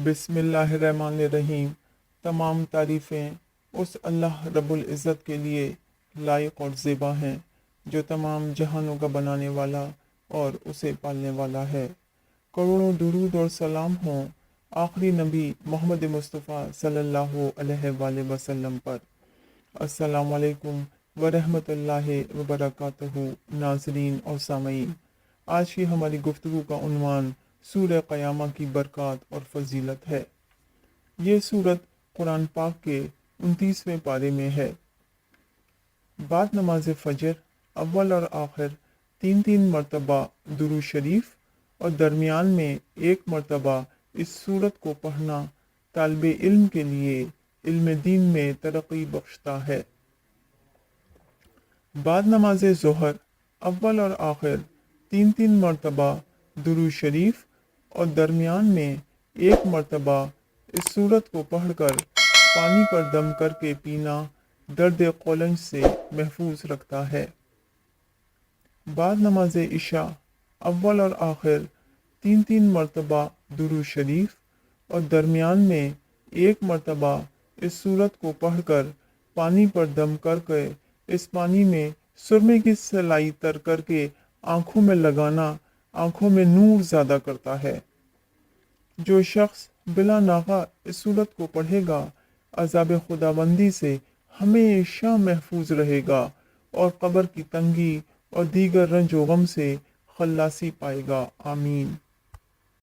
بسم اللہ الرحمن الرحیم۔ تمام تعریفیں اس اللہ رب العزت کے لیے لائق اور زیبا ہیں جو تمام جہانوں کا بنانے والا اور اسے پالنے والا ہے۔ کروڑوں درود اور سلام ہوں آخری نبی محمد مصطفیٰ صلی اللہ علیہ وآلہ وسلم پر۔ السلام علیکم ورحمۃ اللہ وبرکاتہ۔ ناظرین اور سامعین، آج کی ہماری گفتگو کا عنوان سورہ قیامہ کی برکات اور فضیلت ہے۔ یہ سورت قرآن پاک کے 29ویں پارے میں ہے۔ بعد نماز فجر اول اور آخر تین مرتبہ درود شریف اور درمیان میں ایک مرتبہ اس سورت کو پڑھنا طالب علم کے لیے علم دین میں ترقی بخشتا ہے۔ بعد نماز ظہر اول اور آخر تین مرتبہ درود شریف اور درمیان میں ایک مرتبہ اس سورت کو پڑھ کر پانی پر دم کر کے پینا درد قولنج سے محفوظ رکھتا ہے۔ بعد نماز عشاء اول اور آخر تین مرتبہ درود شریف اور درمیان میں ایک مرتبہ اس سورت کو پڑھ کر پانی پر دم کر کے اس پانی میں سرمے کی سلائی تر کر کے آنکھوں میں لگانا آنکھوں میں نور زیادہ کرتا ہے۔ جو شخص بلا ناغہ اس سورت کو پڑھے گا عذاب خداوندی سے ہمیشہ محفوظ رہے گا اور قبر کی تنگی اور دیگر رنج و غم سے خلاصی پائے گا۔ آمین۔